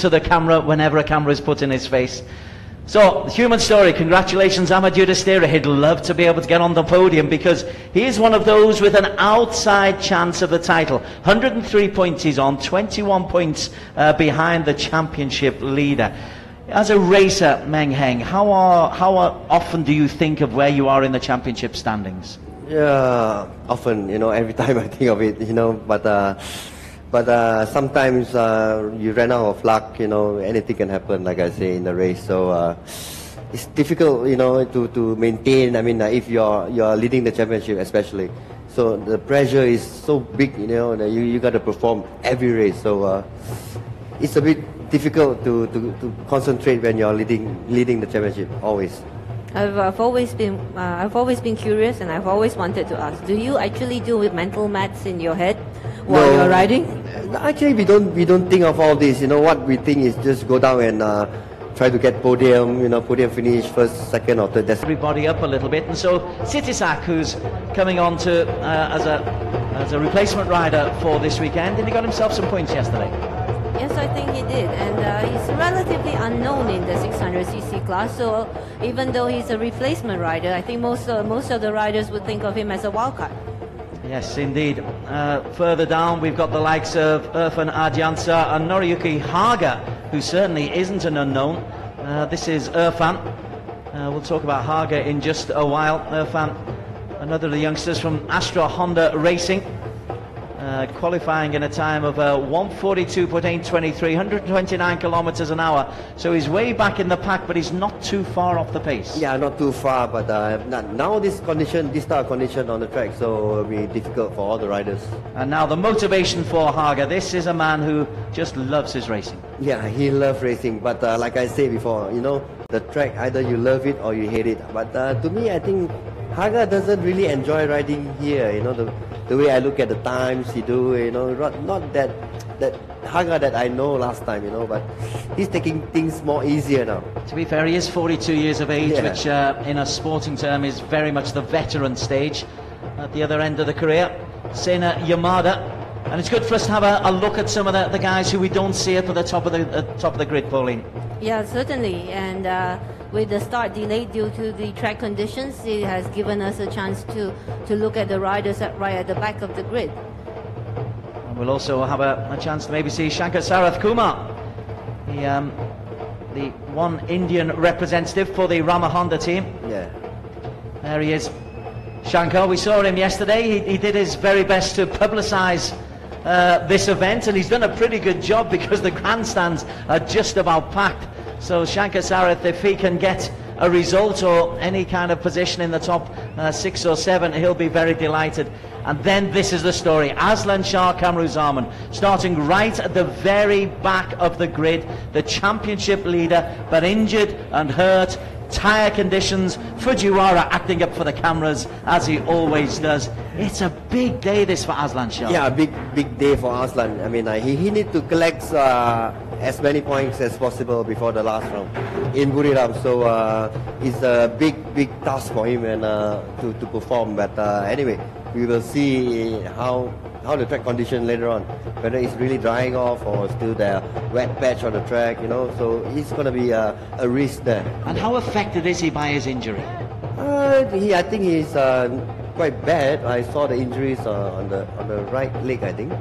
to the camera whenever a camera is put in his face. So, human story, congratulations Amadou Destira. He'd love to be able to get on the podium because he is one of those with an outside chance of the title. 103 points he's on, 21 points behind the championship leader. As a racer, Meng Heng, how often do you think of where you are in the championship standings? Yeah, often, you know, every time I think of it, you know, but sometimes you run out of luck, you know, anything can happen, like I say, in the race. So it's difficult, you know, to maintain. I mean, if you're leading the championship, especially, so the pressure is so big, you know, that you got to perform every race. So it's a bit difficult to concentrate when you're leading the championship always. I've always been curious, and I've always wanted to ask: do you actually do with mental maths in your head while you're riding? Actually, we don't think of all this. You know, what we think is just go down and try to get podium. You know, podium finish first, second, or third. That's everybody up a little bit, and so Sitisak, who's coming on to as a replacement rider for this weekend, and he got himself some points yesterday. Yes, I think he did, and he's relatively unknown in the 600cc class. So even though he's a replacement rider, I think most of the riders would think of him as a wildcard. Yes, indeed. Further down, we've got the likes of Irfan Adyansa and Noriyuki Haga, who certainly isn't an unknown. This is Irfan. We'll talk about Haga in just a while. Irfan, another of the youngsters from Astra Honda Racing. Qualifying in a time of 1:42.823, 129 kilometers an hour. So he's way back in the pack, but he's not too far off the pace. Yeah, not too far, but now this type of condition on the track, so it'll be difficult for all the riders. And now the motivation for Haga. This is a man who just loves his racing. Yeah, he loves racing, but like I said before, you know, the track, either you love it or you hate it. But to me, I think Haga doesn't really enjoy riding here, you know, the way I look at the times he do, you know, not that Haga that I know last time, you know, but he's taking things more easier now. To be fair, he is 42 years of age, which in a sporting term is very much the veteran stage at the other end of the career. Sena Yamada, and it's good for us to have a look at some of the guys who we don't see up at the top of the grid, Pauline. Yeah, certainly, and with the start delayed due to the track conditions, it has given us a chance to look at the riders right at the back of the grid. And we'll also have a chance to maybe see Shankar Sarath Kumar, the one Indian representative for the Rama Honda team. Yeah. There he is. Shankar, we saw him yesterday. He did his very best to publicise this event, and he's done a pretty good job because the grandstands are just about packed. So Shankar Sarath, if he can get a result or any kind of position in the top 6 or 7, he'll be very delighted. And then this is the story. Aslan Shah Kamruzaman starting right at the very back of the grid, the championship leader, but injured and hurt. Tyre conditions, Fujiwara acting up for the cameras as he always does. It's a big day this for Aslan Shah. Yeah, big day for Aslan. I mean, he needs to collect as many points as possible before the last round in Buriram. So it's a big task for him and to perform. But anyway, we will see how the track condition later on, whether it's really drying off or still there wet patch on the track, you know. So it's going to be a risk there. And how affected is he by his injury? I think he's quite bad. I saw the injuries on the right leg, I think.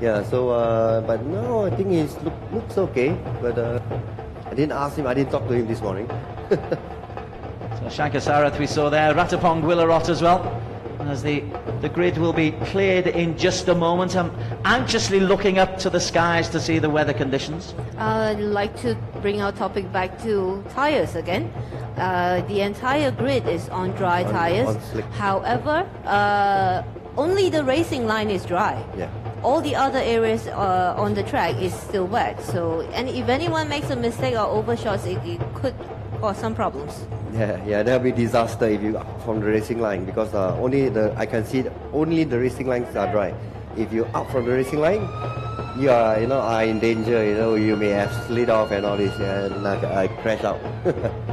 Yeah. So, but no, I think he looks okay. But I didn't ask him. I didn't talk to him this morning. So Shankar Sarath we saw there, Ratapong Willarot as well. As the grid will be cleared in just a moment. I'm anxiously looking up to the skies to see the weather conditions. I'd like to bring our topic back to tyres again. The entire grid is on dry tyres. However, only the racing line is dry. Yeah. All the other areas on the track is still wet. So, and if anyone makes a mistake or overshots, it could cause some problems. Yeah, there'll be disaster if you up from the racing line, because I can see only the racing lines are dry. If you up from the racing line, you are in danger. You know, you may have slid off and all this, and I crash out.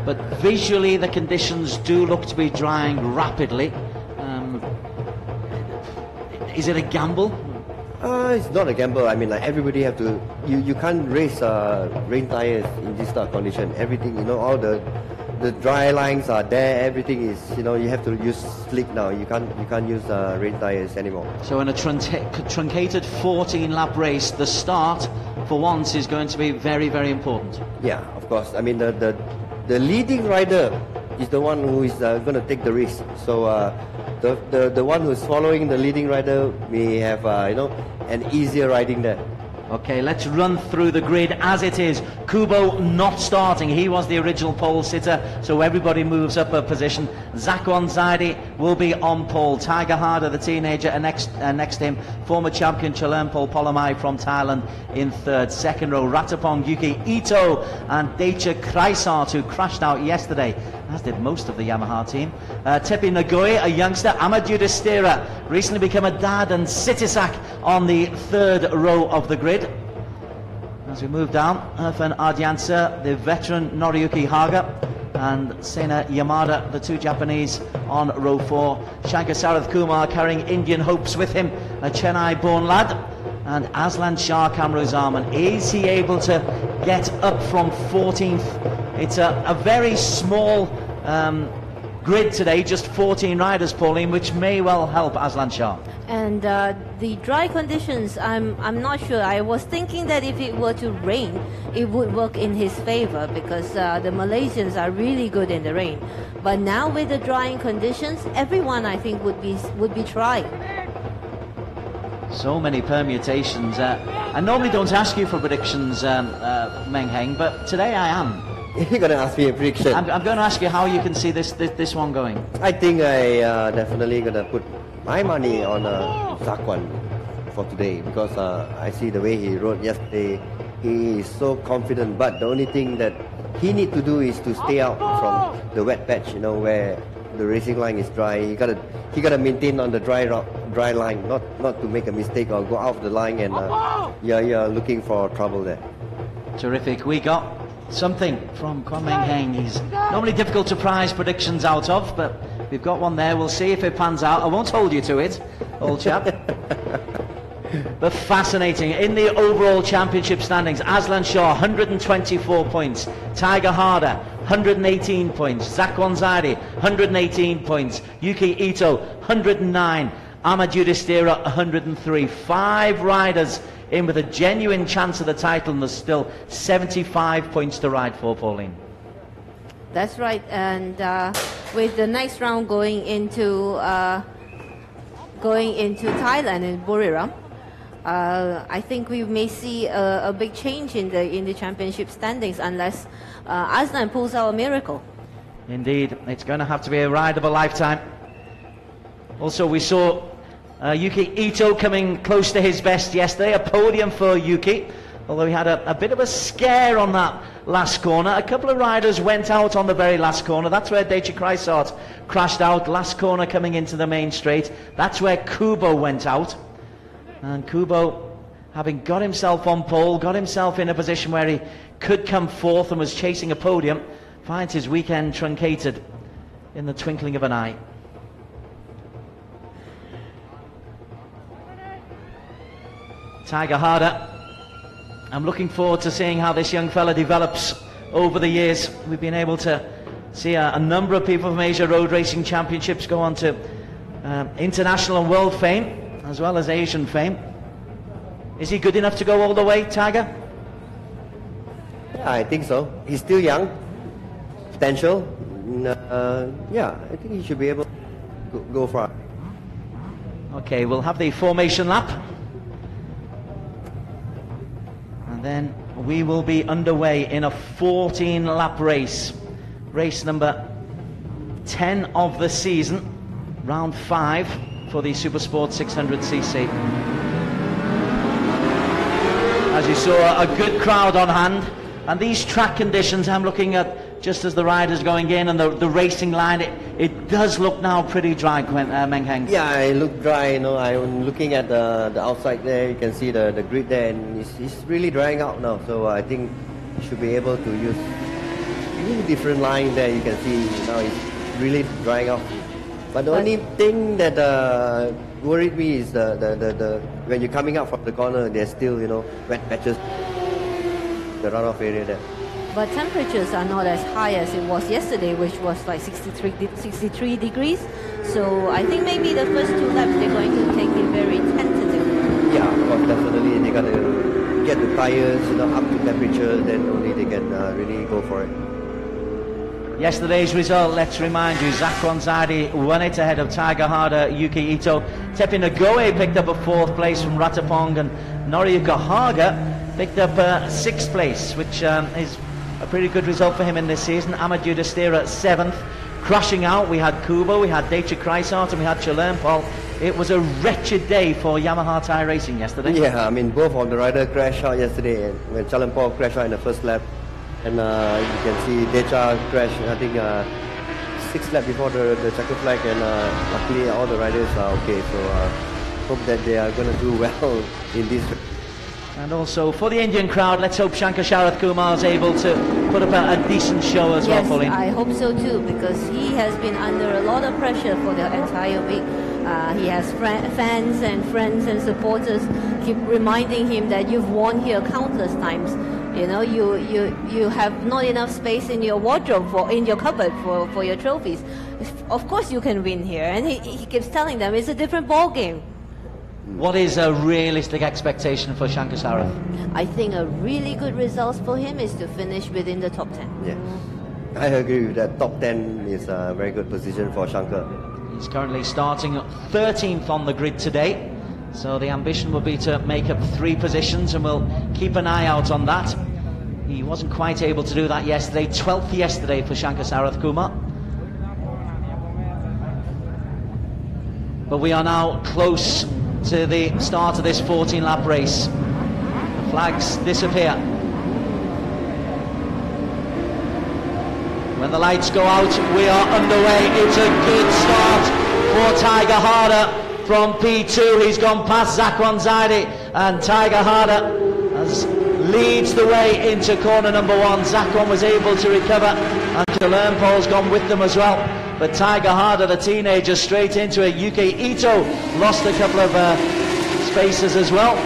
But visually, the conditions do look to be drying rapidly. Is it a gamble? It's not a gamble. I mean, like everybody have to. You can't race rain tires in this type of condition. Everything, all the dry lines are there. Everything is, you have to use slick now. You can't use rain tires anymore. So in a truncated 14-lap race, the start for once is going to be very, very important. Yeah, of course. I mean, the leading rider is the one who is going to take the risk. So the one who is following the leading rider may have an easier riding there. Okay, let's run through the grid as it is. Kubo not starting. He was the original pole sitter, so everybody moves up a position. Zakwan Zaidi will be on pole. Tiger Harder, the teenager, next to him. Former champion Chalermpol Polamai from Thailand in third. Second row, Ratapong Yuki Ito and Deicha Kreisart, who crashed out yesterday, as did most of the Yamaha team. Tepi Nagoya, a youngster. Amadou Destira, recently become a dad, and Sitisak on the third row of the grid. As we move down, Irfan Ardiansa, the veteran Noriyuki Haga, and Sena Yamada, the two Japanese, on row 4. Shankar Sarath Kumar carrying Indian hopes with him, a Chennai-born lad. And Aslan Shah Kamruzaman, is he able to get up from 14th? It's a very small grid today, just 14 riders, Pauline, which may well help Aslan Shah. And the dry conditions, I'm not sure. I was thinking that if it were to rain, it would work in his favor, because the Malaysians are really good in the rain. But now with the drying conditions, everyone, I think, would be trying. So many permutations. I normally don't ask you for predictions, Meng Heng, but today I am. You're going to ask me a prediction. I'm going to ask you how you can see this one going. I think I definitely going to put my money on Zakwan for today, because I see the way he rode yesterday. He is so confident, but the only thing that he need to do is to stay out from the wet patch, where the racing line is dry. He gotta maintain on the dry line, not to make a mistake or go off the line, and you're looking for trouble there. Terrific. We got something from Kwon Meng Heng. He's normally difficult to prize predictions out of, but we've got one there. We'll see if it pans out. I won't hold you to it, old chap. But fascinating. In the overall championship standings, Aslan Shah 124 points, Tiger Harder 118 points, Zakwan Zaidi 118 points, Yuki Ito 109, Amadou Destira 103. 5 riders in with a genuine chance of the title, and there's still 75 points to ride for, Pauline. That's right, and with the next round going into Thailand in Buriram, I think we may see a big change in the championship standings, unless Aslan pulls out a miracle. Indeed, it's going to have to be a ride of a lifetime. Also, we saw Yuki Ito coming close to his best yesterday, a podium for Yuki, although he had a bit of a scare on that last corner. A couple of riders went out on the very last corner. That's where Deicha Kreisart crashed out, last corner coming into the main straight. That's where Kubo went out. And Kubo, having got himself on pole, got himself in a position where he could come fourth and was chasing a podium, finds his weekend truncated in the twinkling of an eye. Tiger Harder, I'm looking forward to seeing how this young fella develops over the years. We've been able to see a number of people from Asia Road Racing Championships go on to international and world fame, as well as Asian fame. Is he good enough to go all the way, Tiger? Yeah, I think so. He's still young, potential. Yeah, I think he should be able to go far. Okay, we'll have the formation lap. And then we will be underway in a 14-lap race. Race number 10 of the season, round 5 for the Supersport 600cc. As you saw, a good crowd on hand, and these track conditions, I'm looking at just as the riders going in and the racing line, it does look now pretty dry, Meng Heng. Yeah, it looked dry, I'm looking at the outside there, you can see the grid there, and it's really drying out now, so I think you should be able to use really different line there. You can see now it's really drying out. But the only thing that worried me is the when you're coming out from the corner, there's still, you know, wet patches, the runoff area there. But temperatures are not as high as it was yesterday, which was like 63 degrees. So I think maybe the first 2 laps they're going to take it very tentatively. Yeah, of course, definitely. They got to get the tires, you know, up to temperature, then only they can really go for it. Yesterday's result, let's remind you, Zach Ronzadi won it ahead of Tiger Harder, Yuki Ito. Tepi Nagoe picked up a 4th place from Ratapong, and Noriyuka Haga picked up 6th place, which is a pretty good result for him in this season. Amadou Destira 7th. Crashing out, we had Kubo, we had Deicha Kreisart, and we had Chalermpol. It was a wretched day for Yamaha Tyre Racing yesterday. Yeah, I mean, both of the riders crashed out yesterday, and when Chalermpol crashed out in the first lap. And you can see Deicha crashed, I think, 6 laps before the checker flag, and luckily all the riders are okay. So hope that they are going to do well in this. And also for the Indian crowd, let's hope Shankar Sharath Kumar is able to put up a decent show as well, Pauline. Yes, I hope so too, because he has been under a lot of pressure for the entire week. He has fans and friends and supporters keep reminding him that you've won here countless times. You know, you have not enough space in your wardrobe, in your cupboard for your trophies. Of course you can win here, and he keeps telling them it's a different ball game. What is a realistic expectation for Shankar Sharath? I think a really good result for him is to finish within the top 10. Yes, I agree with that. Top 10 is a very good position for Shankar. He's currently starting 13th on the grid today, so the ambition will be to make up 3 positions, and we'll keep an eye out on that. He wasn't quite able to do that yesterday. 12th yesterday for Shankar Sharath Kumar. But we are now close to the start of this 14-lap race. The flags disappear. When the lights go out, we are underway. It's a good start for Tiger Harder from P2. He's gone past Zach Ronzadi, and Tiger Harder leads the way into corner number 1. Zakwan was able to recover, and Chalermpol's gone with them as well. But Tiger Harder, the teenager, straight into it. Yuki Ito lost a couple of spaces as well.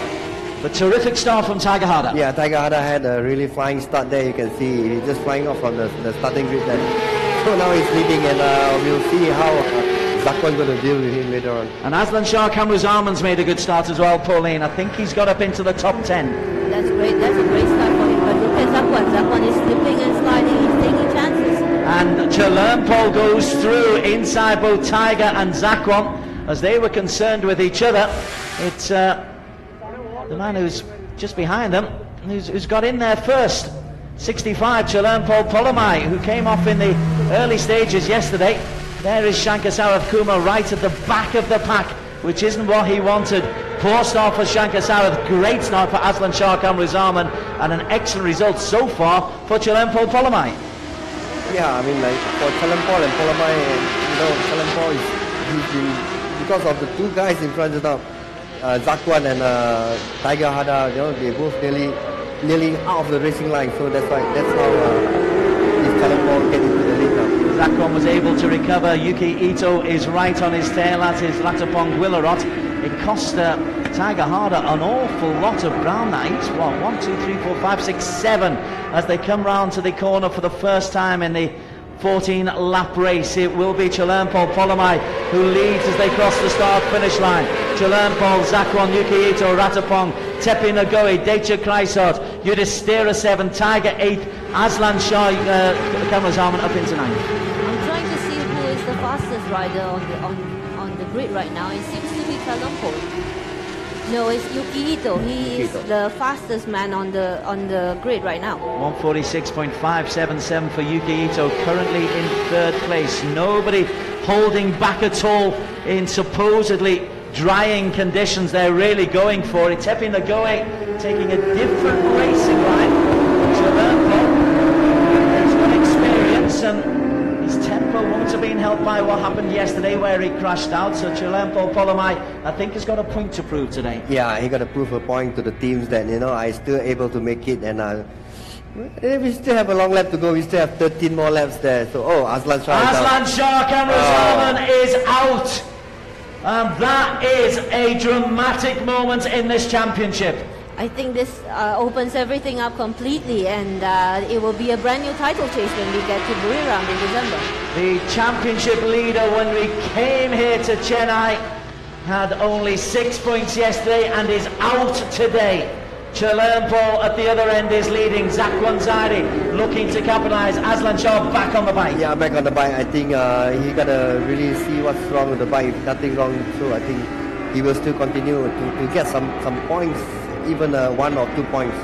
But terrific start from Tiger Harder. Yeah, Tiger Harder had a really flying start there. You can see he's just flying off from the starting grid there. So now he's leading, and we'll see how Zakwan's going to deal with him later on. And Aslan Shah Kamruzarman's made a good start as well, Pauline. I think he's got up into the top 10. That's great. That's a great start for him. But look at Zakwan. Zakwan is slipping and sliding. He's taking chances. And Chalermpol goes through inside both Tiger and Zakwan as they were concerned with each other. It's the man who's just behind them who's got in there first. 65, Chalermpol Polomai, who came off in the early stages yesterday. There is Shankar Sharath Kumar right at the back of the pack, which isn't what he wanted. Poor start for Shankar Sharath, great start for Aslan Shah Kamruzarman, and an excellent result so far for Chalermpol Polomai. Yeah, I mean, like for Chalermpol and Polomai, you know, Chalermpol he's been, because of the 2 guys in front of now, Zakwan and Tiger Harder, you know, they both nearly out of the racing line, so that's how this Chalermpol get into the lead now. Zakwan was able to recover. Yuki Ito is right on his tail, as is Ratapong Willarot. It cost Tiger Harder an awful lot of ground. That he's what, 1, 2, 3, 4, 5, 6, 7 as they come round to the corner for the first time in the 14-lap race. It will be Chalermpol Polomai who leads as they cross the start-finish line. Chalermpol, Zakwan, Yuki Ito, Ratapong, Tepi Nagoe, Deicha Kreisart, Yudhishthira 7, Tiger 8, Aslan Shah Kamruzarman up into 9th. I'm trying to see who is the fastest rider on the grid right now. It seems to be Chalermpol. No, it's Yuki Ito. He is the fastest man on the grid right now. 146.577 for Yuki Ito, currently in 3rd place. Nobody holding back at all in supposedly drying conditions. They're really going for it. Tepi Nagoe taking a different racing line. He's got experience, and his tempo won't have been helped by what happened yesterday where he crashed out. So Chalermpol Polomai, I think, has got a point to prove today. Yeah, he got to prove a point to the teams that, you know, I still able to make it, and we still have a long lap to go. We still have 13 more laps there. So, Aslan Shah Aslan Shah Kamruzarman is out. And that is a dramatic moment in this championship. I think this opens everything up completely, and it will be a brand new title chase when we get to Buriram in December. The championship leader when we came here to Chennai had only 6 points yesterday and is out today. Chalermpol at the other end is leading. Zakwan Zaidi looking to capitalise. Aslan Shah back on the bike. Yeah, back on the bike. I think he gotta really see what's wrong with the bike. If nothing wrong, so I think he will still continue to get some points, even 1 or 2 points.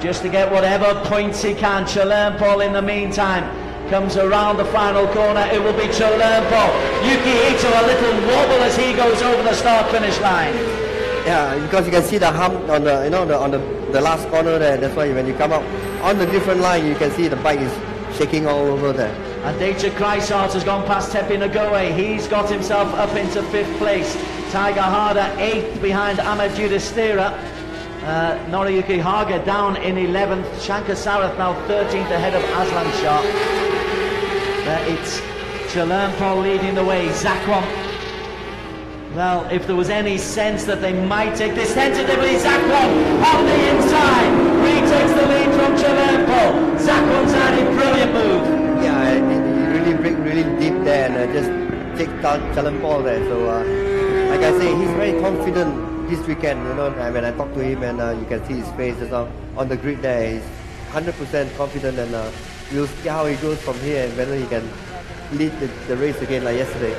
Just to get whatever points he can. Chalermpol in the meantime comes around the final corner. It will be Chalermpol. Yuki Ito a little wobble as he goes over the start-finish line. Yeah, because you can see the hump on the on the last corner there. That's why when you come up on the different line, you can see the bike is shaking all over there. And Deja Kreisart has gone past Tepi Nagoe. He's got himself up into 5th place. Tiger Harder 8th behind Ahmed Yudhishthira. Noriyuki Haga down in 11th. Shankar Sarath now 13th ahead of Aslan Shah. It's Chalermpol leading the way. Zakwan. Well, if there was any sense that they might take this tentatively, Zakwan on the inside retakes the lead from Chalermpol. Zakwan's had a brilliant move. Yeah, he really break really deep there and just take down Chalermpol there. So, like I say, he's very confident this weekend. You know, when I talk to him and you can see his face just on the grid there. He's 100% confident, and we'll see how he goes from here and whether he can lead the race again like yesterday.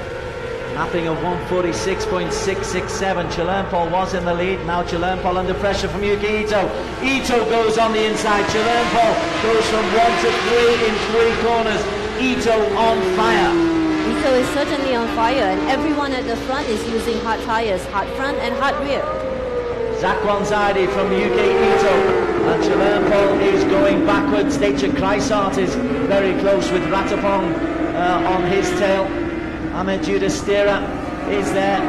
Mapping of 146.667. Chalermpol was in the lead. Now Chalermpol under pressure from Yuki Ito. Ito goes on the inside. Chalermpol goes from 1 to 3 in 3 corners. Ito on fire. Ito is certainly on fire, and everyone at the front is using hard tires, hard front and hard rear. Zakwan Zaidi from Yuki Ito. And Chalermpol is going backwards. Deja Kreisart is very close with Ratapong on his tail. Ahmed Yudhishthira is there.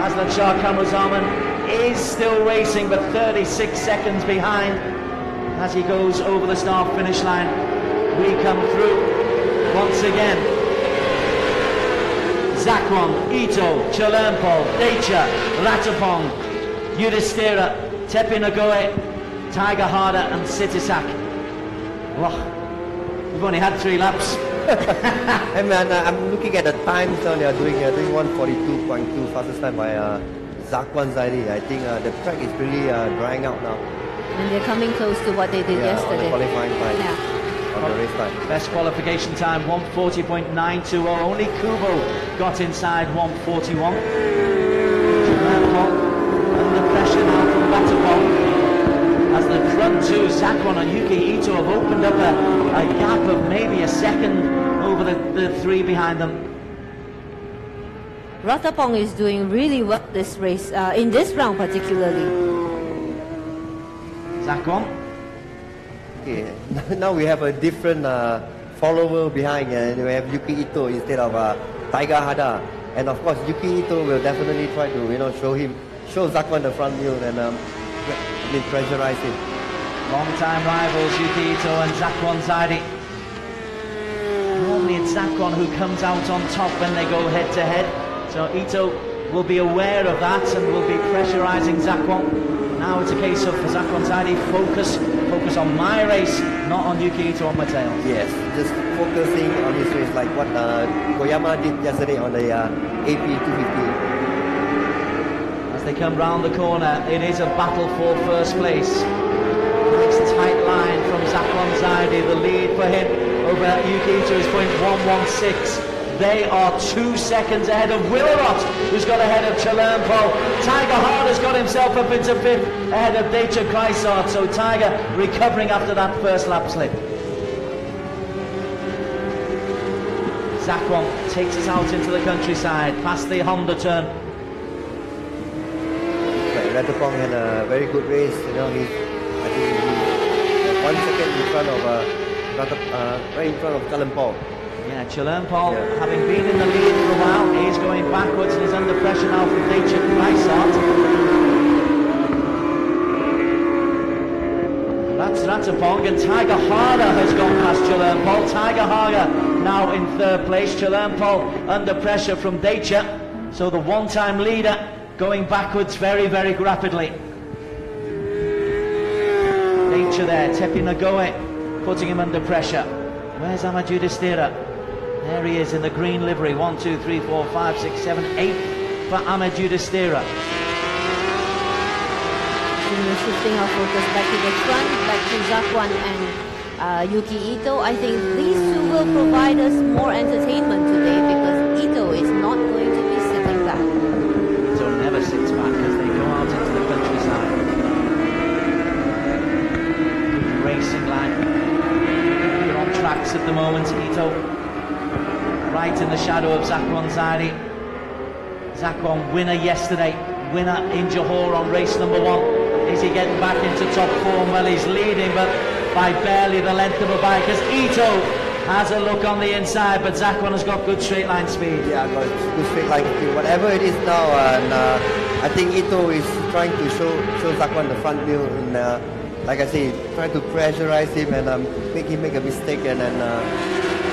Aslan Shah Kamruzaman is still racing, but 36 seconds behind as he goes over the start-finish line. We come through once again. Zakwan, Ito, Chalermpol, Deja, Ratapong, Yudhishthira, Tepi Nagoe, Tiger Harder and Sitisak. Wow, we've only had 3 laps. And I'm looking at the times now. They're doing 142.2 fastest time by Zakwan Zaidi. I think the track is really drying out now. And they're coming close to what they did yesterday. On the qualifying time. Yeah. On the race time. Best qualification time 140.920. Only Kubo got inside 141. Under pressure now from Batapong. As the front two, Zakwan and Yuki Ito, have opened up a gap of maybe a second over the 3 behind them. Ratapong is doing really well this race, in this round particularly. Zakwan. Okay, now we have a different follower behind. We have Yuki Ito instead of Tiger Hada. And of course, Yuki Ito will definitely try to show Zakwan the front wheel and pressurize him. Long-time rivals Yuki Ito and Zakwan Zaidi. Normally it's Zakwan who comes out on top when they go head-to-head. So Ito will be aware of that and will be pressurizing Zakwan. Now it's a case of for Zakwan Zaidi, focus on my race, not on Yuki Ito on my tail. Yes, just focusing on his race like what Koyama did yesterday on the AP 250. As they come round the corner, it is a battle for first place. Nice tight line from Zakwan Zaidi. The lead for him over Yuki Ito is .116. They are 2 seconds ahead of Willerot, who's got ahead of Chalermpol. Tiger Harder's got himself up into 5th ahead of Deja Kreisart. So Tiger recovering after that first lap slip. Zakwan takes us out into the countryside, past the Honda turn. Ratapong had a very good race. I think he's 1 second in front of right in front of Chalermpol. Yeah, Chalermpol, having been in the lead for a while, is going backwards and is under pressure now from Deja Kreisart. That's Ratapong, and Tiger Harder has gone past Chalermpol. Tiger Harder now in 3rd place. Chalermpol under pressure from Deja. So the one-time leader going backwards very, very rapidly. Nature there, Tepi Nagoe putting him under pressure. Where's Ahmed Yudhishthira? There he is in the green livery. 1, 2, 3, 4, 5, 6, 7, 8 for Ahmed Yudhishthira. Shifting our focus back to the front, back to Zakwan and Yuki Ito. I think these two will provide us more entertainment today because Ito is not going to be sitting back. Ito never sits back as they go out into the countryside. Good racing line. They're on tracks at the moment. Ito right in the shadow of Zakwan Zaidi. Zakwan winner yesterday, winner in Johor on race number 1. Is he getting back into top form? Well, he's leading, but by barely the length of a bike, as Ito has a look on the inside, but Zakwan has got good straight line speed. Yeah, got good straight line speed. Whatever it is now, and I think Ito is trying to show Zakwan the front wheel, and like I say, trying to pressurize him and make him make a mistake and then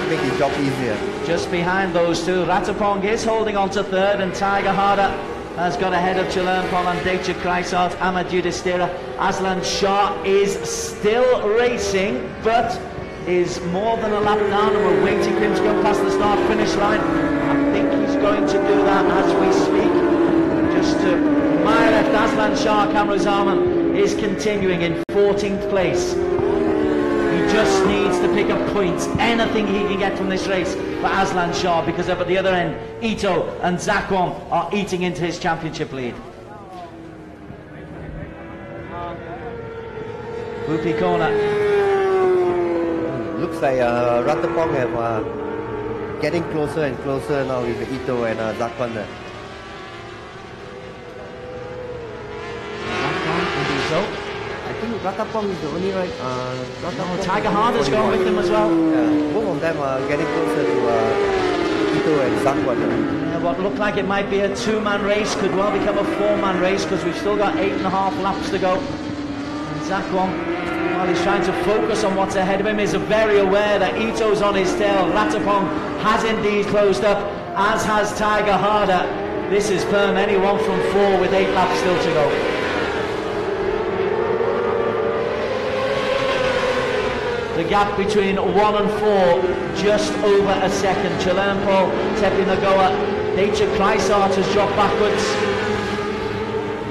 make his job easier. Just behind those two, Ratapong is holding on to third, and Tiger Harder has got ahead of Chulernpol and Decha Kreisart. Ahmed Yudhishthira. Aslan Shah is still racing, but is more than a lap down, and we're waiting for him to go past the start-finish line. I think he's going to do that as we speak. Just to my left, Aslan Shah Kamruzaman is continuing in 14th place. He just needs to pick up points, anything he can get from this race for Aslan Shah, because up at the other end, Ito and Zakwan are eating into his championship lead. Whoopi corner. Looks like Ratapong have getting closer and closer now with Ito and Zakwan there. Zakwan and Ito. I think Ratapong is the only right. Tiger Harder's gone with him as well. Yeah, both of them are getting closer to Ito and Zakwan. Yeah, what looked like it might be a two-man race could well become a four-man race, because we've still got 8.5 laps to go. And Zakwan, while he's trying to focus on what's ahead of him, is very aware that Ito's on his tail. Ratapong has indeed closed up, as has Tiger Harder. This is firm, anyone from 4 with 8 laps still to go. The gap between 1 and 4, just over a second. Chulernpol, Tepi Nagoa, Decha Kreisart has dropped backwards.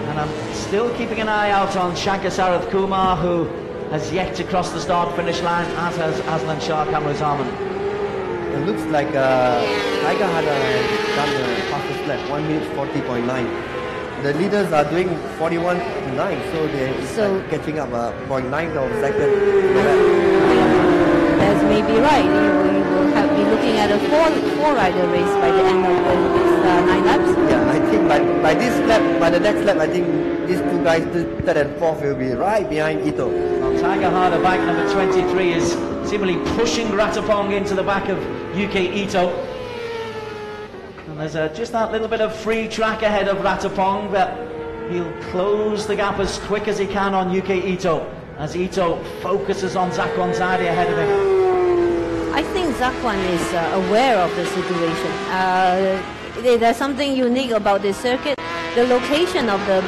And I'm still keeping an eye out on Shankar Sarath Kumar, who has yet to cross the start-finish line, as has Aslan Shah Kamruzaman. It looks like Tiger had done the fastest lap, 1 minute 40.9. The leaders are doing 41.9, so they're catching up 0.9 of a second. That's maybe right. We will be looking at a four-rider race by the end of the next 9 laps. Yeah, I think by this lap, by the next lap, I think these two guys, third and fourth, will be right behind Ito. Well, Tiger Harder, bike number 23, is seemingly pushing Ratapong into the back of UK Ito. And there's just that little bit of free track ahead of Ratapong, but he'll close the gap as quick as he can on UK Ito, as Ito focuses on Zakwan Zaidi ahead of him. I think Zakwan is aware of the situation. There's something unique about this circuit. The location of the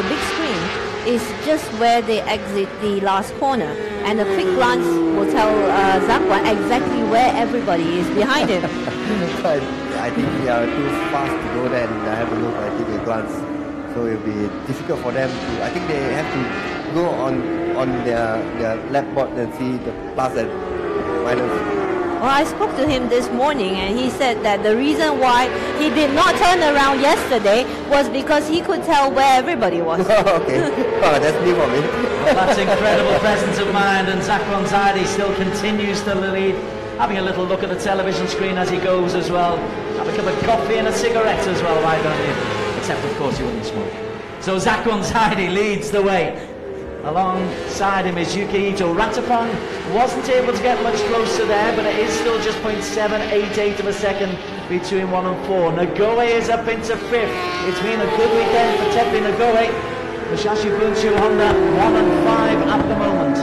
big screen is just where they exit the last corner, and a quick glance will tell Zakwan exactly where everybody is behind him. I think they are too fast to go there and have a look. I think a glance, so it'll be difficult for them to. I think they have to go on their lap board and see the plus and minus. Well, I spoke to him this morning, and he said that the reason why he did not turn around yesterday was because he could tell where everybody was. Okay, that's new for me. Well, that's incredible presence of mind, and Zakwan Zaidi still continues to lead, having a little look at the television screen as he goes as well. Have a cup of coffee and a cigarette as well, why don't you? Except, of course, you wouldn't smoke. So Zakwan Zaidi leads the way. Alongside him is Yuki Ito. Ratapong wasn't able to get much closer there, but it is still just 0.788 of a second between 1 and 4. Nagoe is up into 5th. It's been a good weekend for Tepi Nagoe. Mushashi Bunchu Honda 1 and 5 at the moment.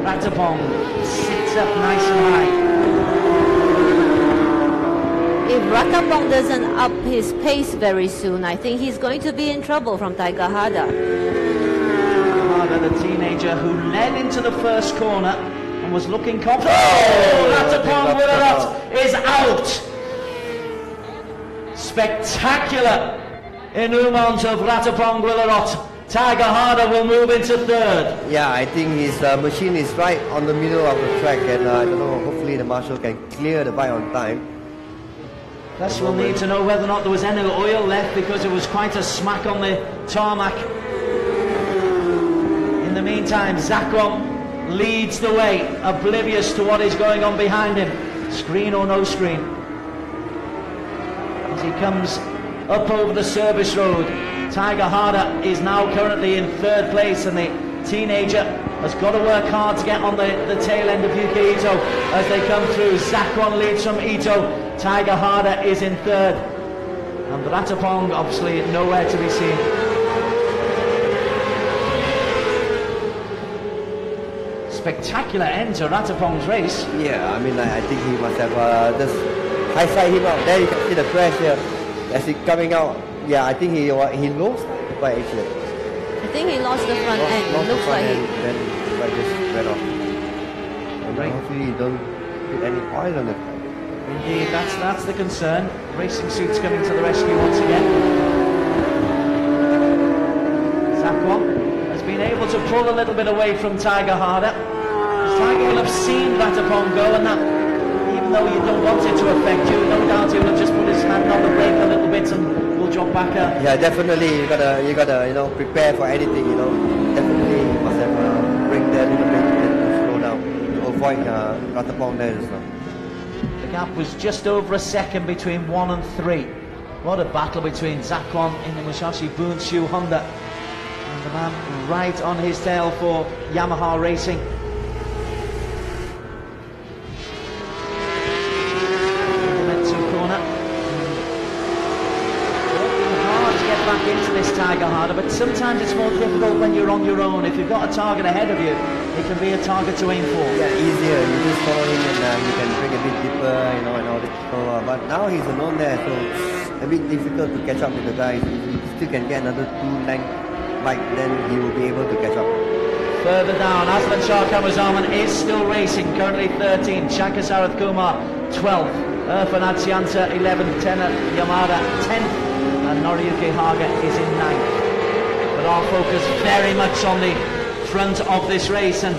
Ratapong sits up nice and high. if Ratapong doesn't up his pace very soon, I think he's going to be in trouble from Tiger Hada. Hada, the teenager who led into the first corner and was looking confident. Oh, Ratapong is out. Spectacular denouement of Ratapong Willarot. Tiger Hada will move into third. Yeah, I think his machine is right on the middle of the track, and I don't know, hopefully the marshal can clear the bike on time. Thus we'll need to know whether or not there was any oil left, because it was quite a smack on the tarmac. In the meantime, Zakwan leads the way, oblivious to what is going on behind him. Screen or no screen. As he comes up over the service road, Tiger Hada is now currently in third place, and the teenager has got to work hard to get on the tail end of Yuki Ito as they come through. Zakwan leads from Ito. Tiger Hada is in third, and Ratapong obviously nowhere to be seen. Spectacular end to Ratapong's race. Yeah, I mean, I think he must have just high-side him out. There you can see the crash here as he coming out. Yeah, I think he lost the bike actually. I think he lost the front end. It looks like then the bike just went off. And hopefully he don't put any oil on it. Indeed, that's the concern. Racing suits coming to the rescue once again. Zakwan has been able to pull a little bit away from Tiger Hada. Tiger will have seen Ratapong go, and that, even though you don't want it to affect you, no doubt he will have just put his hand on the brake a little bit and will drop back up. Yeah, definitely you gotta prepare for anything. Definitely you must have bring that little bit to slow down to avoid Ratapong there as well. The gap was just over a second between 1 and 3. What a battle between Zakwan in the Musashi Bunshu Honda and the man right on his tail for Yamaha Racing. Back into this Tiger Hada, but sometimes it's more difficult when you're on your own. If you've got a target ahead of you, it can be a target to aim for. Yeah, easier. You just follow him and you can bring a bit deeper, and all that. So, but now he's alone there, so a bit difficult to catch up with the guys. If he still can get another 2-length bike, then he will be able to catch up. Further down, Aslan Shah Kamazaman is still racing, currently 13. Shankar Sarath Kumar 12th, Irfan Atsianta 11th, Tenna Yamada 10th. And Noriyuki Haga is in 9th. But our focus very much on the front of this race, and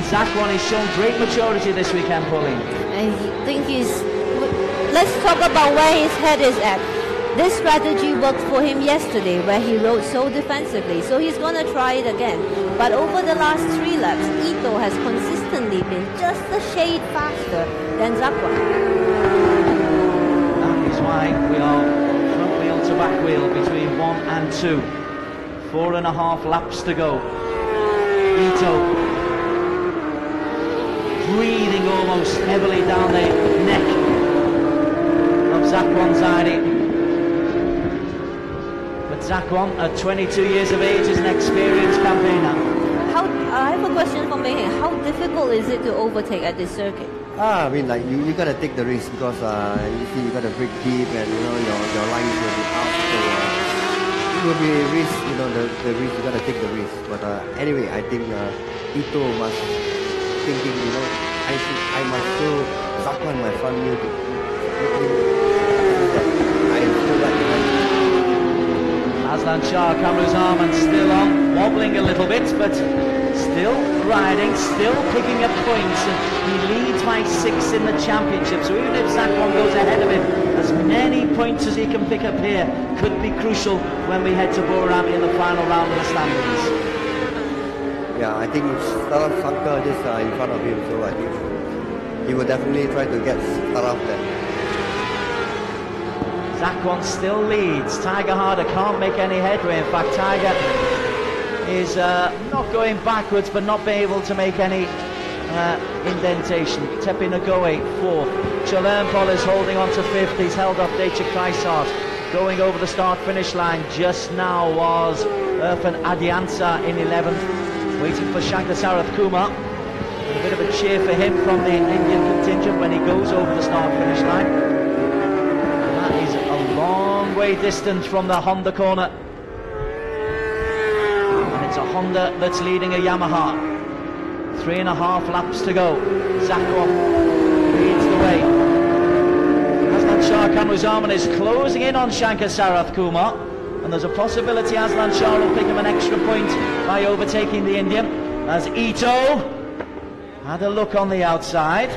Zakwan has shown great maturity this weekend, Pauline. I think let's talk about where his head is at. This strategy worked for him yesterday, where he rode so defensively, so he's going to try it again. But over the last 3 laps, Ito has consistently been just a shade faster than Zakwan. That is why we are to back wheel between 1 and 2. 4.5 laps to go. Ito breathing almost heavily down the neck of Zakwan Zaidi. But Zakwan, at 22 years of age, is an experienced campaigner. I have a question for Mei. How difficult is it to overtake at this circuit? I mean, like you gotta take the risk, because you see, you gotta break deep, and your lines will be out, so it will be a risk. The risk, you gotta take the risk. But anyway, I think Ito must thinking, I must show Zakwan my front wheel to I feel like Aslan Shah Kamruzaman still on, wobbling a little bit, but still riding, still picking up points, and he leads by 6 in the championship. So even if Zakwan goes ahead of him, as many points as he can pick up here could be crucial when we head to Borami in the final round of the standings. Yeah, I think Staraf Shankar is in front of him, so I think he will definitely try to get Staraf there. Zakwan still leads. Tiger Hada can't make any headway. In fact, Tiger is not going backwards, but not being able to make any indentation. Tepe Nagoe 4th. Chalermpol is holding on to 5th. He's held off Deicha Kreisart. Going over the start-finish line just now was Irfan Adiansa in 11th. Waiting for Shankar Sarath Kumar. A bit of a cheer for him from the Indian contingent when he goes over the start-finish line. a long way distant from the Honda corner. And it's a Honda that's leading a Yamaha. 3.5 laps to go. Zakwan leads the way. Aslan Shah Kamruzaman is closing in on Shankar Sarath Kumar, and there's a possibility Aslan Shah will pick him an extra point by overtaking the Indian, as Ito had a look on the outside.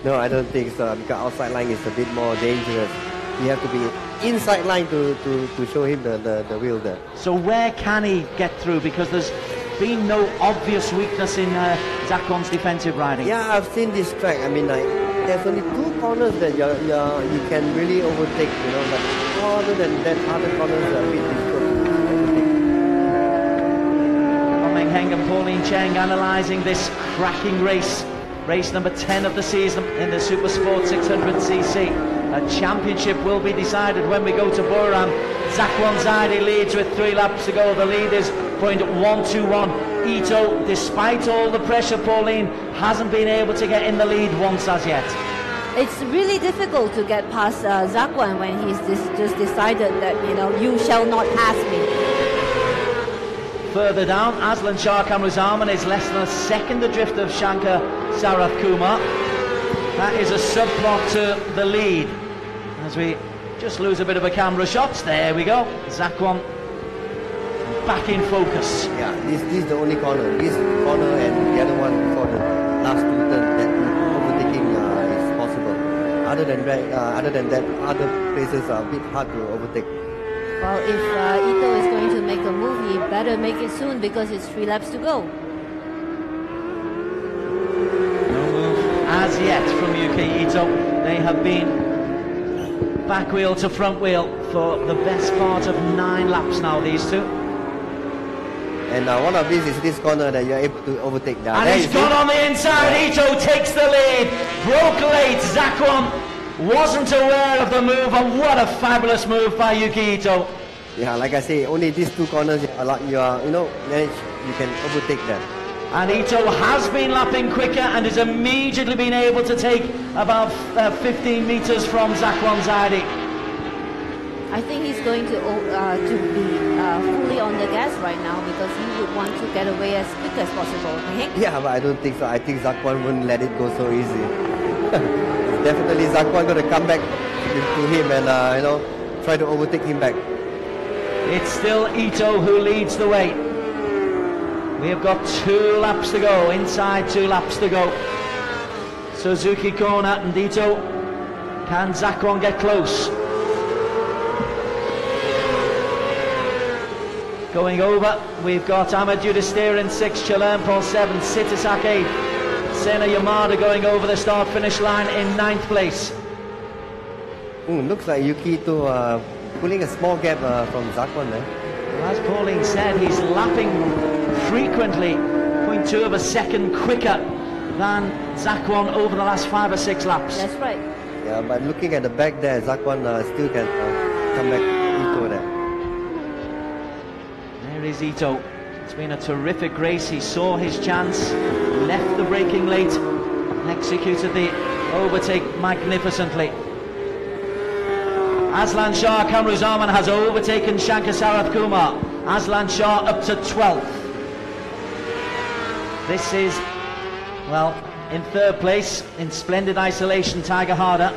No, I don't think so, because outside line is a bit more dangerous. You have to be inside line to show him the wheel there. So where can he get through? Because there's been no obvious weakness in Zakwan's defensive riding. Yeah, I've seen this track. I mean, like, there's only 2 corners that you can really overtake, you know, but other than that, other corners are a bit difficult to overtake. Meng Heng and Pauline Cheng analysing this cracking race. Race number 10 of the season in the Super Sport 600cc. A championship will be decided when we go to Buriram. Zakwan Zaidi leads with 3 laps to go. The lead is .121. Ito, despite all the pressure, Pauline, hasn't been able to get in the lead once as yet. It's really difficult to get past Zakwan when he's just decided that, you know, you shall not pass me. Further down, Aslan Shah Kamruzaman is less than a second adrift of Shankar Sarath Kumar. That is a subplot to the lead. As we just lose a bit of a camera shot, there we go. Zakwan back in focus. Yeah, this is the only corner. This corner and the other one for the last 2 turns that overtaking is possible. Other than that, other places are a bit hard to overtake. Well, if Ito is going to make a move, he better make it soon because it's 3 laps to go. No move as yet from UK Ito. They have been back wheel to front wheel for the best part of 9 laps now, these two. And one of these is this corner that you're able to overtake now. And he's gone on the inside. Ito takes the lead. Broke late. Zakwan wasn't aware of the move, and what a fabulous move by Yuki Ito. Yeah, like I say, only these 2 corners you can overtake them. And Ito has been lapping quicker and has immediately been able to take about 15 meters from Zakwan Zaidi. I think he's going to be fully on the gas right now because he would want to get away as quick as possible. Yeah, but I don't think so. I think Zakwan wouldn't let it go so easy. Definitely Zakwan going to come back to him and try to overtake him back. It's still Ito who leads the way. We have got 2 laps to go, inside 2 laps to go. Suzuki corner and Ito. Can Zakwan get close? Going over, we've got Ahmed Yudhisthira in 6, Chalermpol 7, Sitisak 8. Sena Yamada going over the start-finish line in 9th place. Looks like Yuki Ito pulling a small gap from Zakwan there. Well, as Pauline said, he's lapping frequently 0.2 of a second quicker than Zakwan over the last 5 or 6 laps. That's right. Yeah, but looking at the back there, Zakwan still can come back Ito there. There is Ito. It's been a terrific race. He saw his chance, left the braking late, executed the overtake magnificently. Aslan Shah Kamruzaman has overtaken Shankar Sarath Kumar. Aslan Shah up to 12th. This is, well, in 3rd place in splendid isolation, Tiger Harder.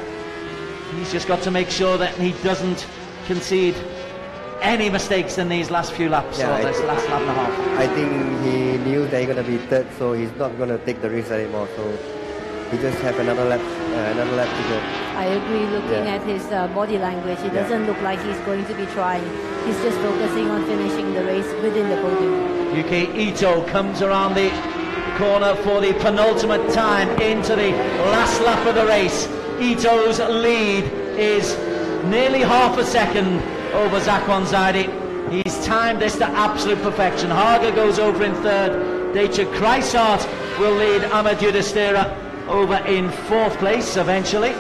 He's just got to make sure that he doesn't concede any mistakes in these last few laps, or this last lap and a half. I think he knew that he's going to be 3rd, so he's not going to take the risk anymore. So he just have another lap to go. I agree. Looking at his body language, it doesn't look like he's going to be trying. He's just focusing on finishing the race within the podium. Yuki Ito comes around the corner for the penultimate time into the last lap of the race. Ito's lead is nearly half a second over Zakwan Zaidi. He's timed this to absolute perfection. Haga goes over in 3rd. Deicha Kreisart will lead Ahmed Yudhisthira over in 4th place eventually.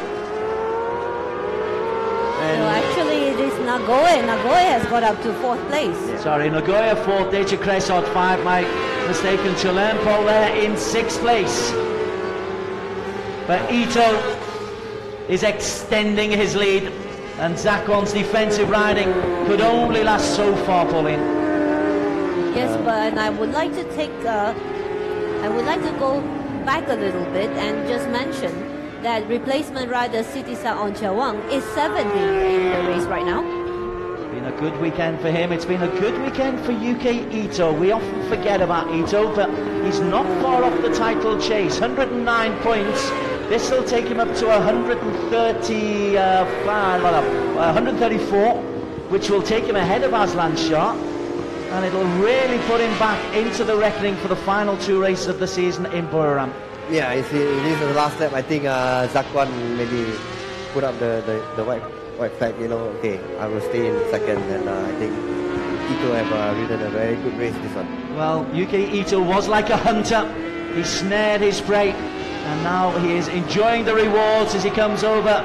So actually it is Nagoya. Nagoya has got up to 4th place. Sorry, Nagoya 4th, Deicha Kreisart 5, my mistake, and Chalermpol there in 6th place. But Ito is extending his lead And Zakon's defensive riding could only last so far, Pauline. Yes, but I would like to go back a little bit and just mention that replacement rider Sitisa Onchawang is 7th in the race right now. Been a good weekend for him. It's been a good weekend for UK Ito. We often forget about Ito, but he's not far off the title chase. 109 points. This will take him up to 134, which will take him ahead of Aslan Shah, and it'll really put him back into the reckoning for the final 2 races of the season in Buriram. Yeah, it is the last lap. I think Zakwan maybe put up the white flag. You know, okay, I will stay in second, and I think Ito have ridden a very good race this one. Well, UK Ito was like a hunter. He snared his prey, and now he is enjoying the rewards as he comes over.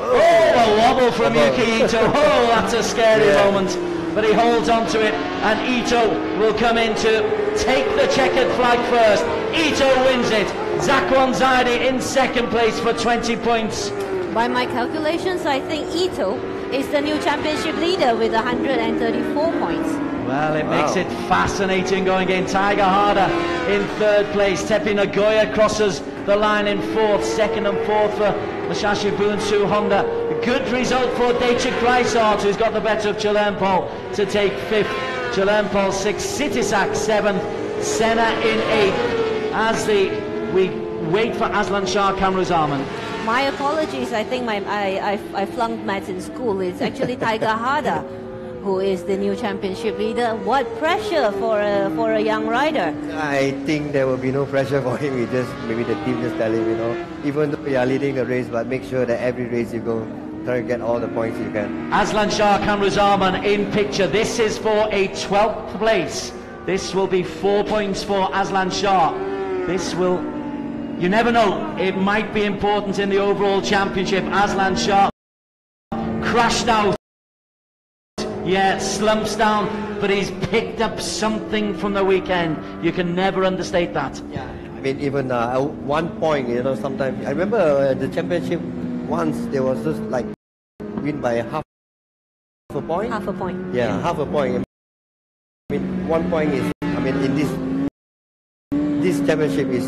Oh, a wobble from UK Ito. Oh, that's a scary moment. But he holds on to it, and Ito will come in to take the checkered flag first. Ito wins it. Zakwan Zaidi in second place for 20 points. By my calculations, I think Ito is the new championship leader with 134 points. Well, it makes it fascinating going in. Tiger Harder in third place. Tepi Nagoya crosses the line in fourth. Second and fourth for Mashashi Bunsu Honda. A good result for Deichik Kreisart, who's got the better of Chalermpol to take fifth. Chalermpol sixth. Sitisak seventh. Senna in eighth. As we wait for Aslan Shah Kamruzaman. My apologies. I think I flunked maths in school. It's actually Tiger Harder who is the new championship leader. What pressure for a young rider? I think there will be no pressure for him. Maybe the team just tell him, you know, even though you are leading the race, but make sure that every race you go, try to get all the points you can. Aslan Shah Kamruzaman in picture. This is for a 12th place. This will be 4 points for Aslan Shah. This will, you never know, it might be important in the overall championship. Aslan Shah crashed out. Yeah, slumps down, but he's picked up something from the weekend. You can never understate that. Yeah, I mean, even 1 point, you know, sometimes. I remember the championship once, there was just like win by half a point. Half a point. Yeah, half a point. I mean, 1 point is, I mean, in this championship is